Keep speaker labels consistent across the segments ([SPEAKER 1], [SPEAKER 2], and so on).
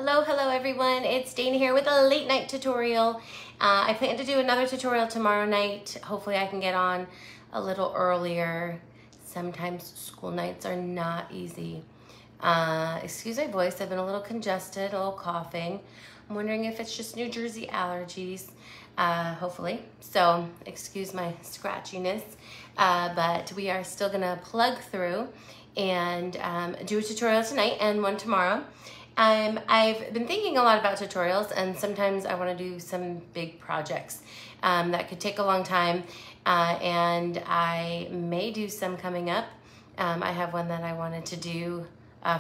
[SPEAKER 1] Hello everyone, it's Dana here with a late night tutorial. I plan to do another tutorial tomorrow night. Hopefully I can get on a little earlier. Sometimes school nights are not easy. Excuse my voice, I've been a little congested, a little coughing. I'm wondering if it's just New Jersey allergies, hopefully. So excuse my scratchiness, but we are still gonna plug through and do a tutorial tonight and one tomorrow. I've been thinking a lot about tutorials, and sometimes I want to do some big projects that could take a long time, and I may do some coming up. I have one that I wanted to do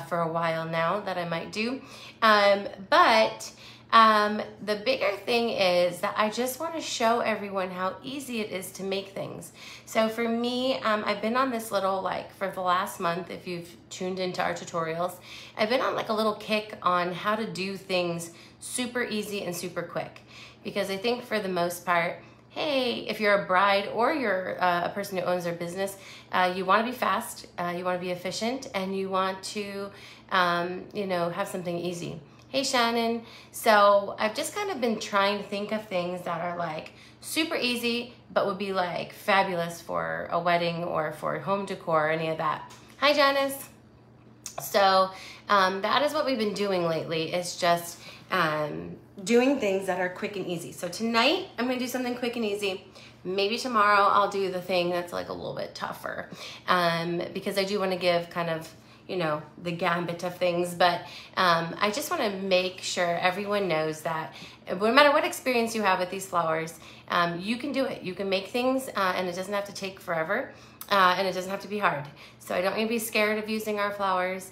[SPEAKER 1] for a while now that I might do, but the bigger thing is that I just want to show everyone how easy it is to make things. So for me, I've been on this little, for the last month, if you've tuned into our tutorials, I've been on a little kick on how to do things super easy and super quick. Because I think for the most part, hey, if you're a bride or you're a person who owns their business, you want to be fast, you want to be efficient, and you want to, have something easy. Hey Shannon. So I've just kind of been trying to think of things that are super easy, but would be fabulous for a wedding or for home decor or any of that. Hi Janice. So that is what we've been doing lately, is just doing things that are quick and easy. So tonight I'm gonna do something quick and easy. Maybe tomorrow I'll do the thing that's a little bit tougher, because I do want to give kind of the gambit of things, but I just want to make sure everyone knows that no matter what experience you have with these flowers, you can do it. You can make things, and it doesn't have to take forever, and it doesn't have to be hard. So I don't need to be scared of using our flowers.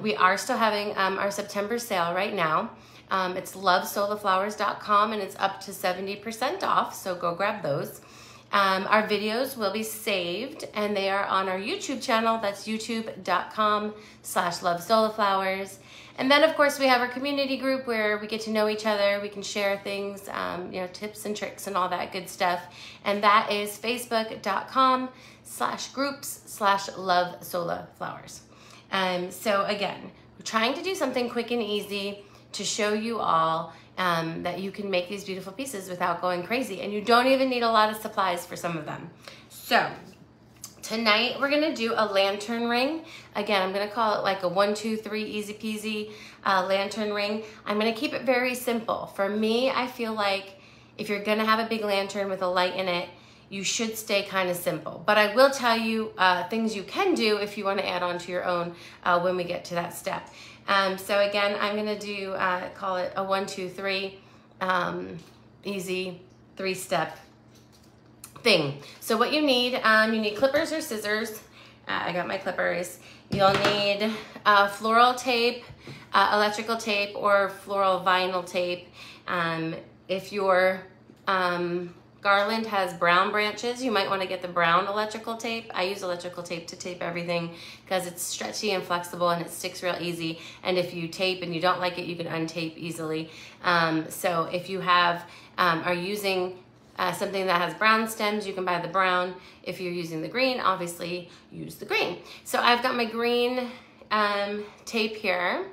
[SPEAKER 1] We are still having our September sale right now. It's lovesolaflowers.com, and it's up to 70% off, so go grab those. Our videos will be saved, and they are on our YouTube channel. That's youtube.com/lovesolaflowers. And then, of course, we have our community group where we get to know each other. We can share things, tips and tricks and all that good stuff. And that is facebook.com/groups/lovesolaflowers. So again, we're trying to do something quick and easy to show you all that you can make these beautiful pieces without going crazy, and you don't even need a lot of supplies for some of them. So tonight we're gonna do a lantern ring. Again, I'm gonna call it a 1, 2, 3 easy peasy lantern ring. I'm gonna keep it very simple. For me, I feel like if you're gonna have a big lantern with a light in it, you should stay kind of simple. But I will tell you things you can do if you want to add on to your own when we get to that step. So again, I'm gonna do, call it a 1, 2, 3, easy 3-step thing. So what you need clippers or scissors. I got my clippers. You'll need floral tape, electrical tape, or floral vinyl tape. If your Garland has brown branches, you might want to get the brown electrical tape. I use electrical tape to tape everything because it's stretchy and flexible and it sticks real easy. And if you tape and you don't like it, you can untape easily. So if you are using something that has brown stems, you can buy the brown. If you're using the green, obviously use the green. So I've got my green tape here.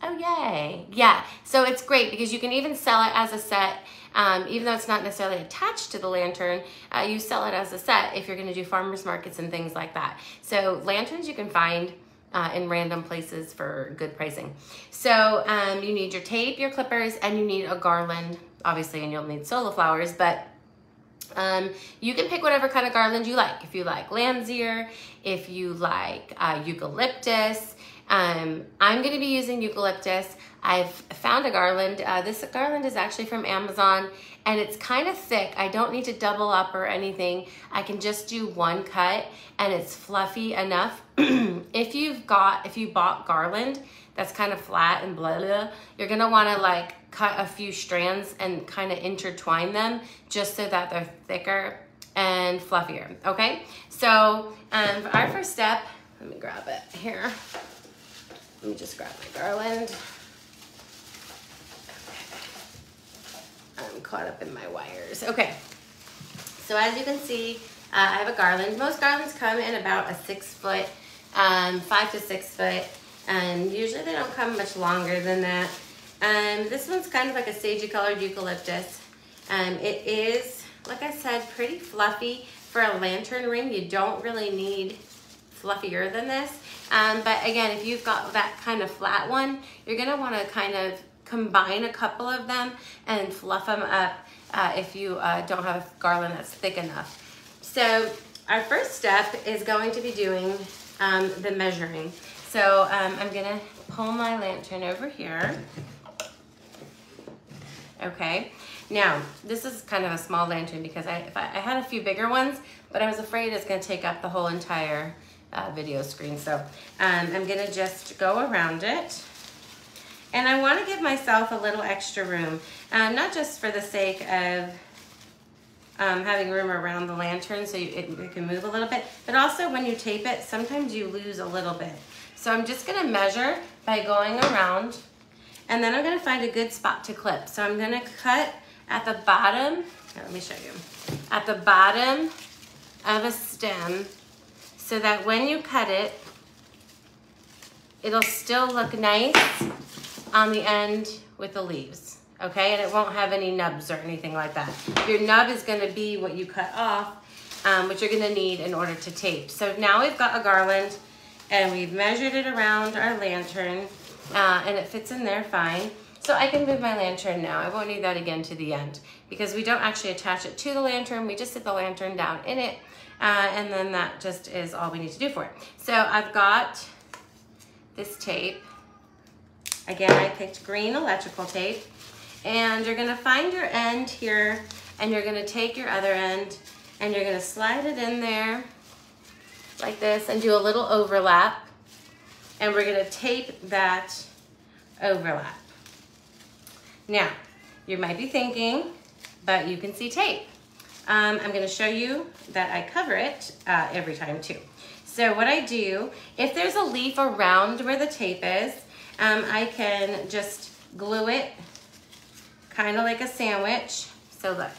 [SPEAKER 1] Oh, yay. Yeah, so it's great because you can even sell it as a set. Even though it's not necessarily attached to the lantern, you sell it as a set if you're gonna do farmers markets and things like that. So lanterns you can find in random places for good pricing. So you need your tape, your clippers, and you need a garland, obviously, and you'll need solar flowers, but you can pick whatever kind of garland you like. If you like lamb's ear, if you like eucalyptus, I'm gonna be using eucalyptus. I've found a garland. This garland is actually from Amazon, and it's kind of thick. I don't need to double up or anything. I can just do one cut, and it's fluffy enough. If you bought garland that's kind of flat and blah, blah, you're gonna wanna cut a few strands and kind of intertwine them just so that they're thicker and fluffier, okay? So for our first step, let me grab it here. Let me just grab my garland. I'm caught up in my wires. Okay, so as you can see, I have a garland. Most garlands come in about a 6 foot, 5 to 6 foot Usually they don't come much longer than that. This one's kind of like a sagey colored eucalyptus. It is, like I said, pretty fluffy. For a lantern ring, you don't really need fluffier than this. But again, if you've got that kind of flat one, you're gonna wanna kind of combine a couple of them and fluff them up if you don't have a garland that's thick enough. So our first step is going to be doing the measuring. So I'm gonna pull my lantern over here. Okay, now this is kind of a small lantern because I had a few bigger ones, but I was afraid it's gonna take up the whole entire video screen. So I'm gonna just go around it. And I wanna give myself a little extra room, not just for the sake of having room around the lantern so it can move a little bit, but also when you tape it, sometimes you lose a little bit. So I'm just gonna measure by going around, and then I'm gonna find a good spot to clip. So I'm gonna cut at the bottom, let me show you, at the bottom of a stem so that when you cut it, it'll still look nice on the end with the leaves, okay? And it won't have any nubs or anything like that. Your nub is gonna be what you cut off, which you're gonna need in order to tape. So now we've got a garland and we've measured it around our lantern and it fits in there fine. So I can move my lantern now. I won't need that again to the end because we don't actually attach it to the lantern. We just sit the lantern down in it and then that just is all we need to do for it. So I've got this tape. Again, I picked green electrical tape, and you're gonna find your end here, and you're gonna take your other end, and you're gonna slide it in there like this and do a little overlap, and we're gonna tape that overlap. Now, you might be thinking, but you can see tape. I'm gonna show you that I cover it every time too. So what I do, if there's a leaf around where the tape is, I can just glue it kind of like a sandwich. So look.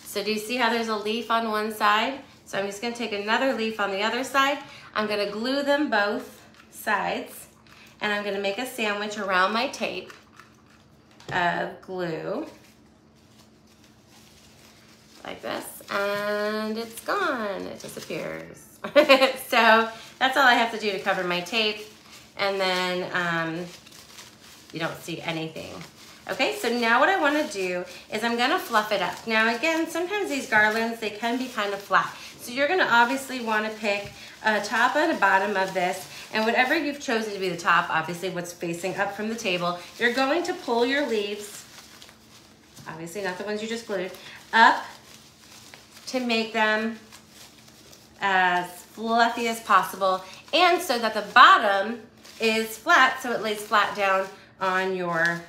[SPEAKER 1] So do you see how there's a leaf on one side? So I'm just gonna take another leaf on the other side. I'm gonna glue them both sides, and I'm gonna make a sandwich around my tape of glue. Like this, and it's gone, it disappears. So that's all I have to do to cover my tape, and then you don't see anything. Okay, so now what I wanna do is I'm gonna fluff it up. Now again, sometimes these garlands, they can be kind of flat. So you're gonna obviously wanna pick a top and a bottom of this, and whatever you've chosen to be the top, obviously what's facing up from the table, you're going to pull your leaves, obviously not the ones you just glued, up to make them as fluffy as possible, and so that the bottom is flat, so it lays flat down on your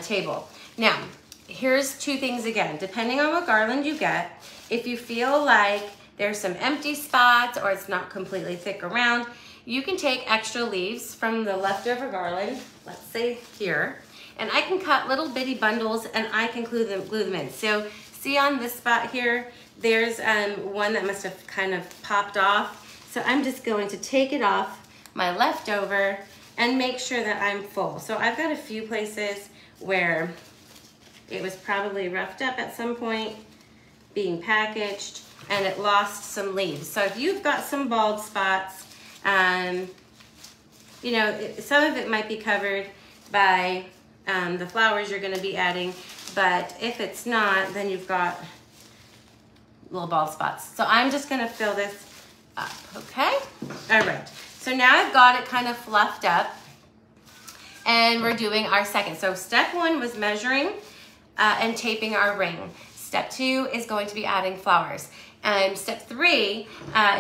[SPEAKER 1] table. Now, here's two things again. Depending on what garland you get, if you feel like there's some empty spots or it's not completely thick around, you can take extra leaves from the leftover garland, let's say here, and I can cut little bitty bundles and I can glue them in. So see on this spot here, there's one that must have kind of popped off. So I'm just going to take it off my leftover and make sure that I'm full. So I've got a few places where it was probably roughed up at some point, being packaged, and it lost some leaves. So if you've got some bald spots, you know, some of it might be covered by the flowers you're gonna be adding, but if it's not, then you've got little bald spots. So I'm just gonna fill this up, okay? All right, so now I've got it kind of fluffed up, and we're doing our second. So step one was measuring and taping our ring. Step two is going to be adding flowers. And step three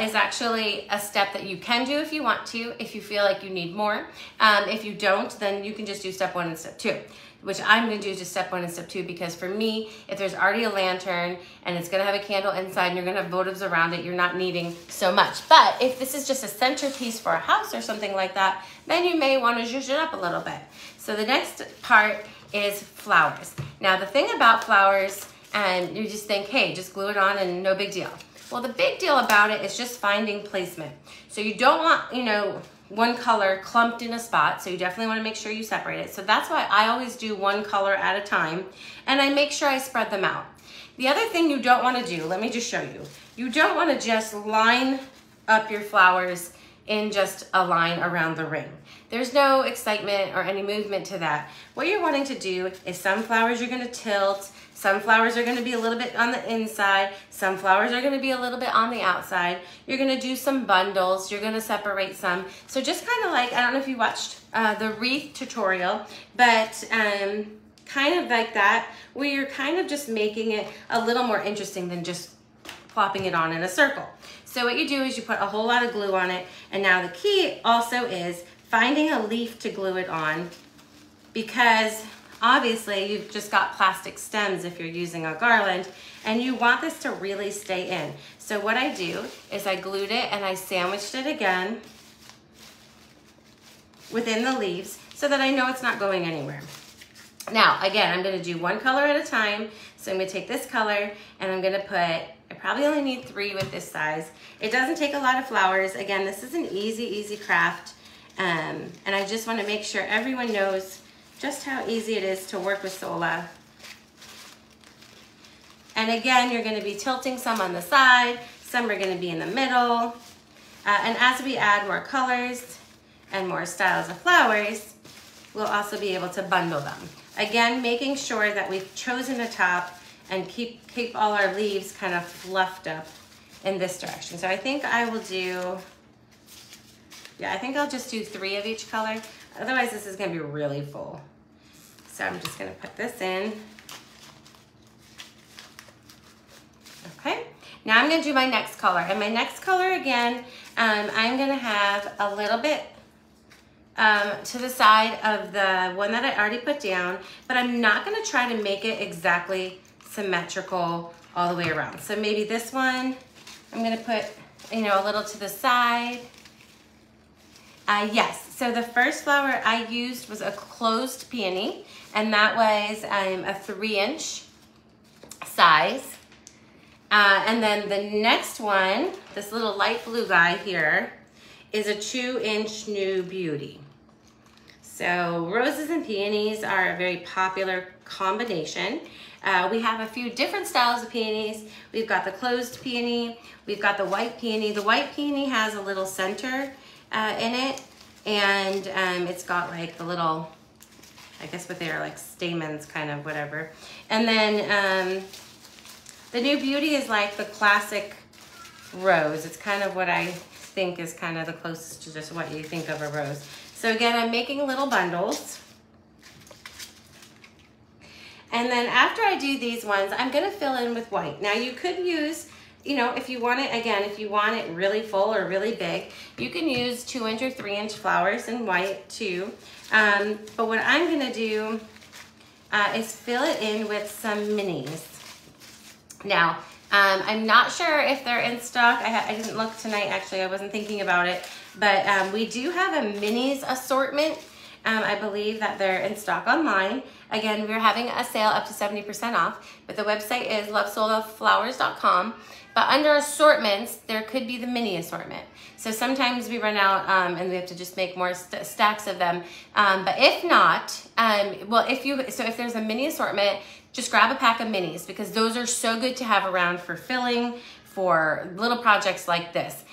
[SPEAKER 1] is actually a step that you can do if you want to, if you feel like you need more. If you don't, then you can just do step one and step two, which I'm gonna do just step one and step two, because for me, if there's already a lantern and it's gonna have a candle inside and you're gonna have votives around it, you're not needing so much. But if this is just a centerpiece for a house or something like that, then you may wanna zhuzh it up a little bit. So the next part is flowers. Now the thing about flowers, and you just think, hey, just glue it on and no big deal. Well, the big deal about it is just finding placement. So you don't want, you know, one color clumped in a spot, so you definitely want to make sure you separate it. So that's why I always do one color at a time, and I make sure I spread them out. The other thing you don't want to do, let me just show you. You don't want to just line up your flowers in just a line around the ring. There's no excitement or any movement to that. What you're wanting to do is some flowers you're going to tilt, some flowers are going to be a little bit on the inside, some flowers are going to be a little bit on the outside. You're going to do some bundles, you're going to separate some. So just kind of like, I don't know if you watched the wreath tutorial, but kind of like that, where you're kind of just making it a little more interesting than just plopping it on in a circle. So what you do is you put a whole lot of glue on it, and now the key also is finding a leaf to glue it on, because obviously you've just got plastic stems if you're using a garland, and you want this to really stay in. So what I do is I glued it and I sandwiched it again within the leaves so that I know it's not going anywhere. Now, again, I'm gonna do one color at a time. So I'm gonna take this color and I'm gonna put, I probably only need 3 with this size. It doesn't take a lot of flowers. Again, this is an easy craft. And I just wanna make sure everyone knows just how easy it is to work with Sola. And again, you're gonna be tilting some on the side, some are gonna be in the middle. And as we add more colors and more styles of flowers, we'll also be able to bundle them. Again, making sure that we've chosen a top and keep all our leaves kind of fluffed up in this direction. So I think I will do, yeah, I think I'll just do 3 of each color. Otherwise, this is gonna be really full. So I'm just gonna put this in. Okay, now I'm gonna do my next color. And my next color, again, I'm gonna have a little bit to the side of the one that I already put down, but I'm not gonna try to make it exactly symmetrical all the way around. So maybe this one, I'm gonna put, you know, a little to the side. Yes, so the first flower I used was a closed peony, and that was a 3-inch size. And then the next one, this little light blue guy here, is a 2-inch New Beauty. So roses and peonies are a very popular combination. We have a few different styles of peonies. We've got the closed peony, we've got the white peony. The white peony has a little center in it, and it's got like the little, I guess what they are, like stamens, kind of whatever. And then the New Beauty is like the classic rose. It's kind of what I think is kind of the closest to just what you think of a rose. So again, I'm making little bundles. And then after I do these ones, I'm gonna fill in with white. Now you could use, you know, if you want it, again, if you want it really full or really big, you can use 2-inch or 3-inch flowers in white too. But what I'm gonna do is fill it in with some minis. Now, I'm not sure if they're in stock. I didn't look tonight, actually. I wasn't thinking about it. But we do have a minis assortment. I believe that they're in stock online. Again, we're having a sale up to 70% off, but the website is lovesolaflowers.com. But under assortments, there could be the mini assortment. So sometimes we run out and we have to just make more stacks of them. But if not, well, if there's a mini assortment, just grab a pack of minis, because those are so good to have around for filling, for little projects like this.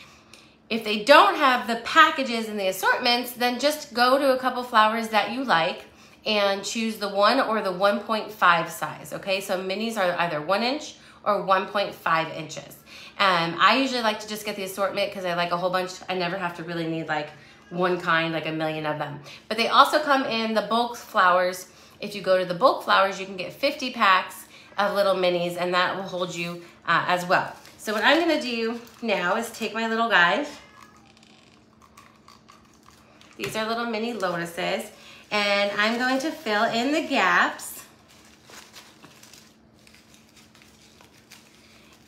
[SPEAKER 1] If they don't have the packages and the assortments, then just go to a couple flowers that you like and choose the 1 or the 1.5 size, okay? So minis are either 1 inch or 1.5 inches. I usually like to just get the assortment because I like a whole bunch. I never have to really need like one kind, like a million of them. But they also come in the bulk flowers. If you go to the bulk flowers, you can get 50 packs of little minis, and that will hold you as well. So what I'm gonna do now is take my little guys. These are little mini lotuses, and I'm going to fill in the gaps.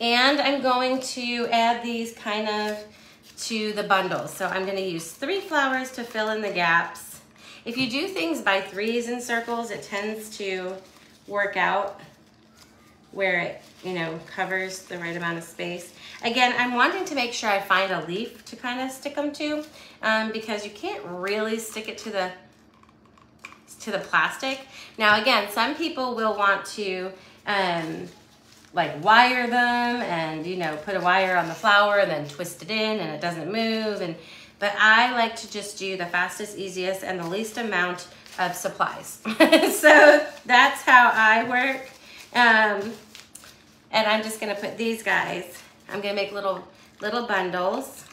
[SPEAKER 1] And I'm going to add these kind of to the bundles. So I'm gonna use 3 flowers to fill in the gaps. If you do things by 3s in circles, it tends to work out where it, you know, covers the right amount of space. Again, I'm wanting to make sure I find a leaf to kind of stick them to, because you can't really stick it to the plastic. Now again, some people will want to like wire them and, you know, put a wire on the flower and then twist it in and it doesn't move. But I like to just do the fastest, easiest, and the least amount of supplies. So that's how I work. And I'm just gonna put these guys, I'm gonna make little bundles.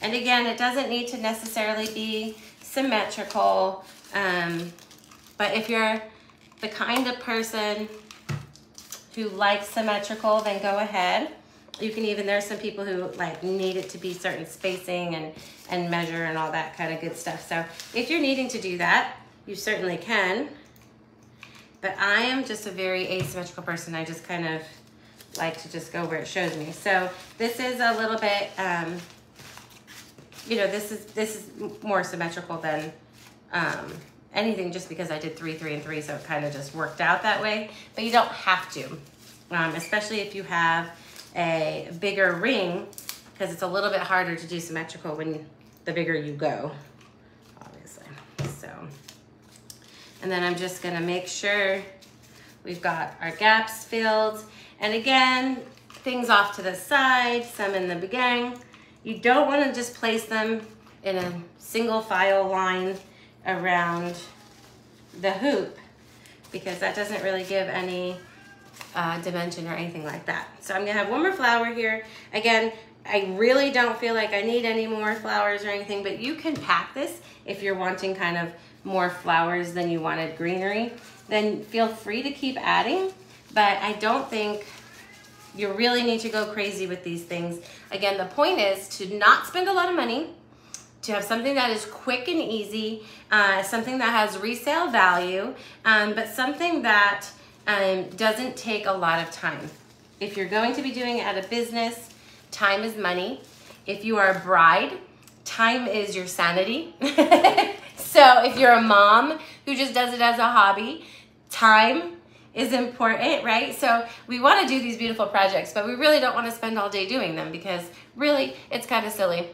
[SPEAKER 1] And again, it doesn't need to necessarily be symmetrical, but if you're the kind of person who likes symmetrical, then go ahead. You can even, there's some people who like need it to be certain spacing and measure and all that kind of good stuff. So if you're needing to do that, you certainly can. But I am just a very asymmetrical person. I just kind of like to just go where it shows me. So this is a little bit, you know, this is more symmetrical than anything, just because I did 3, 3, and 3, so it kind of just worked out that way. But you don't have to, especially if you have a bigger ring, because it's a little bit harder to do symmetrical when the bigger you go, obviously. So, and then I'm just gonna make sure we've got our gaps filled. And again, things off to the side, some in the beginning. You don't want to just place them in a single file line around the hoop, because that doesn't really give any dimension or anything like that. So I'm gonna have one more flower here. Again, I really don't feel like I need any more flowers or anything, but you can pack this if you're wanting kind of more flowers than you wanted greenery. Then feel free to keep adding, but I don't think you really need to go crazy with these things. Again, the point is to not spend a lot of money, to have something that is quick and easy, something that has resale value, but something that doesn't take a lot of time. If you're going to be doing it at a business, time is money. If you are a bride, time is your sanity. So if you're a mom who just does it as a hobby, time is important, right? So we want to do these beautiful projects, but we really don't want to spend all day doing them, because really it's kind of silly.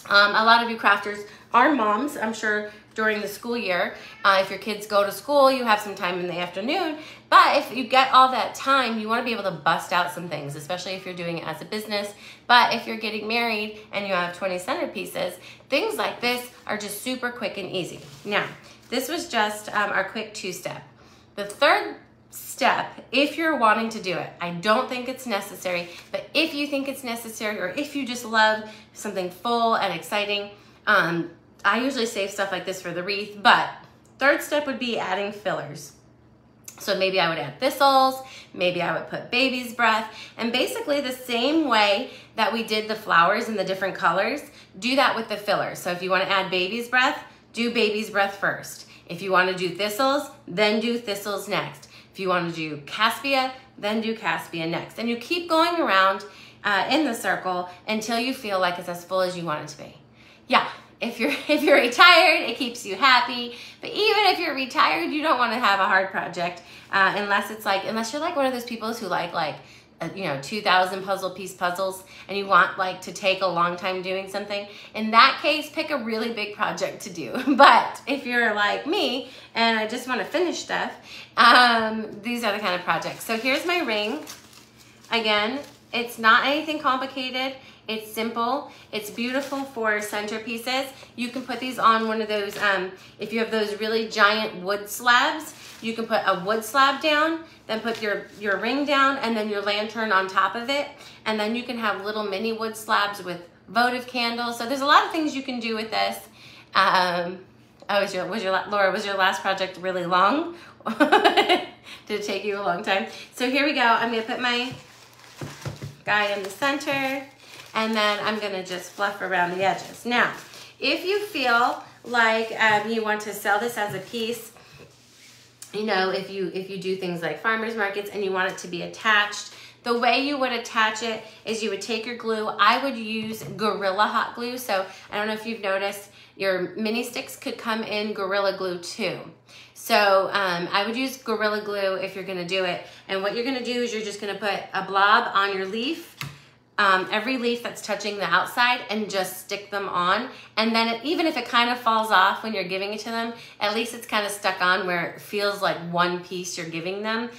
[SPEAKER 1] A lot of you crafters are moms, I'm sure, during the school year. If your kids go to school, you have some time in the afternoon, but if you get all that time, you want to be able to bust out some things, especially if you're doing it as a business. But if you're getting married and you have 20 centerpieces, things like this are just super quick and easy. Now, this was just our quick 2-step. The third step, if you're wanting to do it, I don't think it's necessary, but if you think it's necessary, or if you just love something full and exciting, I usually save stuff like this for the wreath, but third step would be adding fillers. So maybe I would add thistles, maybe I would put baby's breath, and basically the same way that we did the flowers in the different colors, do that with the fillers. So if you want to add baby's breath, do baby's breath first. If you want to do thistles, then do thistles next. If you want to do Caspia, then do Caspia next. And you keep going around in the circle until you feel like it's as full as you want it to be. Yeah, if you're retired, it keeps you happy. But even if you're retired, you don't want to have a hard project unless you're like one of those people who like 2,000 puzzles, and you want to take a long time doing something. In that case, pick a really big project to do. But if you're like me and I just want to finish stuff, these are the kind of projects. So here's my ring. Again, it's not anything complicated. It's simple. It's beautiful for centerpieces. You can put these on one of those, if you have those really giant wood slabs, you can put a wood slab down, then put your ring down, and then your lantern on top of it. And then you can have little mini wood slabs with votive candles. So there's a lot of things you can do with this. Laura, was your last project really long? Did it take you a long time? So here we go. I'm gonna put my guy in the center, and then I'm gonna just fluff around the edges. Now, if you feel like you want to sell this as a piece, if you do things like farmers markets and you want it to be attached, The way you would attach it is you would take your glue. I would use Gorilla Hot Glue. So I don't know if you've noticed, your mini sticks could come in Gorilla Glue too. So I would use Gorilla Glue if you're gonna do it. And what you're gonna do is you're just gonna put a blob on your leaf, every leaf that's touching the outside, and just stick them on. And then even if it kind of falls off when you're giving it to them, at least it's kind of stuck on where it feels like one piece you're giving them.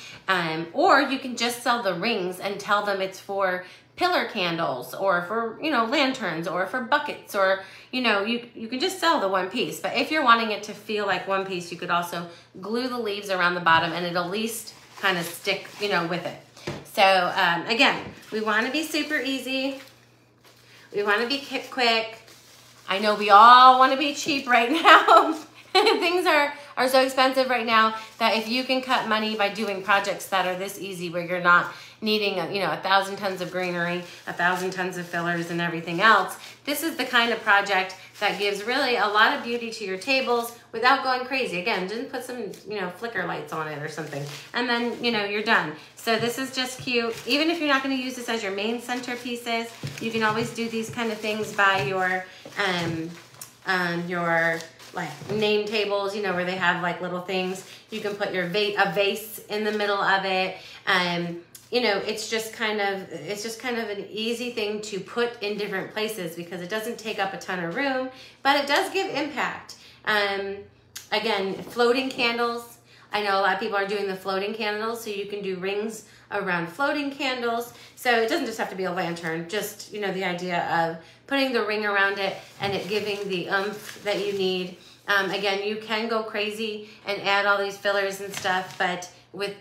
[SPEAKER 1] Or you can just sell the rings and tell them it's for pillar candles, or for, you know, lanterns, or for buckets, or, you know, you can just sell the one piece. But if you're wanting it to feel like one piece, you could also glue the leaves around the bottom, and it'll at least kind of stick, you know, with it. So again, we want to be super easy. We want to be quick. I know we all want to be cheap right now. Things are so expensive right now that if you can cut money by doing projects that are this easy, where you're not needing, you know, 1,000 tons of greenery, 1,000 tons of fillers and everything else, this is the kind of project that gives really a lot of beauty to your tables without going crazy. Again, just put some, you know, flicker lights on it or something, and then, you know, you're done. So this is just cute. Even if you're not going to use this as your main centerpieces, you can always do these kind of things by your like name tables, you know, where they have like little things. You can put your a vase in the middle of it. You know, it's just kind of an easy thing to put in different places because it doesn't take up a ton of room, but it does give impact. Again, floating candles. I know a lot of people are doing the floating candles, so you can do rings around floating candles. So it doesn't just have to be a lantern, just, you know, the idea of putting the ring around it and it giving the oomph that you need. Again, you can go crazy and add all these fillers and stuff, but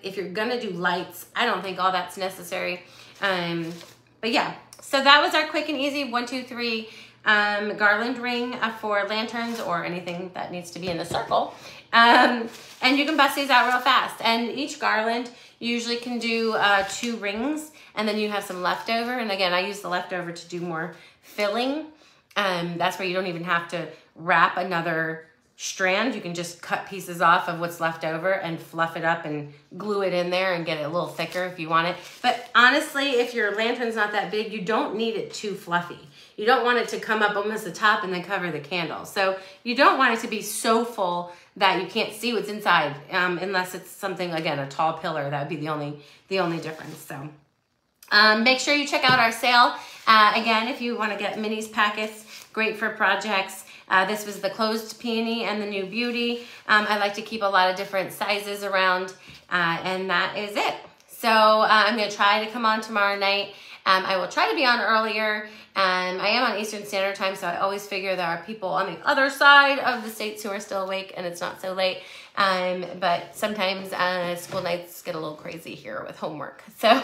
[SPEAKER 1] if you're gonna do lights, I don't think all that's necessary. But yeah, so that was our quick and easy 1, 2, 3 garland ring for lanterns or anything that needs to be in a circle. And you can bust these out real fast. And each garland usually can do 2 rings, and then you have some leftover. And again, I use the leftover to do more filling. That's where you don't even have to wrap another strand. You can just cut pieces off of what's left over and fluff it up and glue it in there and get it a little thicker if you want it. But honestly, if your lantern's not that big, you don't need it too fluffy. You don't want it to come up almost the top and then cover the candle. So you don't want it to be so full that you can't see what's inside, unless it's something, again, a tall pillar. That would be the only difference. So make sure you check out our sale. Again, if you want to get minis packets, great for projects. This was the closed peony and the new beauty. I like to keep a lot of different sizes around, and that is it. So I'm gonna try to come on tomorrow night. I will try to be on earlier. I am on Eastern Standard Time, so I always figure there are people on the other side of the states who are still awake and it's not so late. But sometimes school nights get a little crazy here with homework. So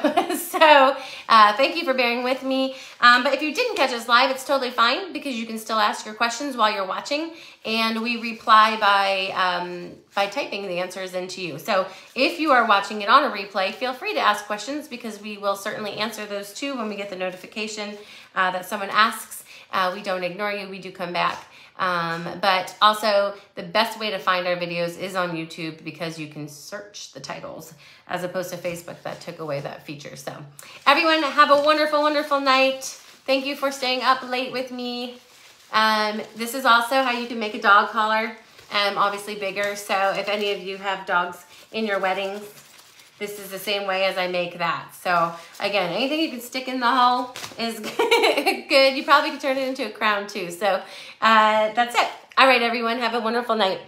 [SPEAKER 1] thank you for bearing with me. But if you didn't catch us live, it's totally fine because you can still ask your questions while you're watching, and we reply by typing the answers into you. So if you are watching it on a replay, feel free to ask questions because we will certainly answer those too when we get the notification that someone asks. We don't ignore you, we do come back. But also the best way to find our videos is on YouTube because you can search the titles as opposed to Facebook that took away that feature. So everyone have a wonderful, wonderful night. Thank you for staying up late with me. This is also how you can make a dog collar, obviously bigger. So if any of you have dogs in your weddings, this is the same way as I make that. So again, anything you can stick in the hole is good. You probably could turn it into a crown too. So that's it. All right, everyone, have a wonderful night.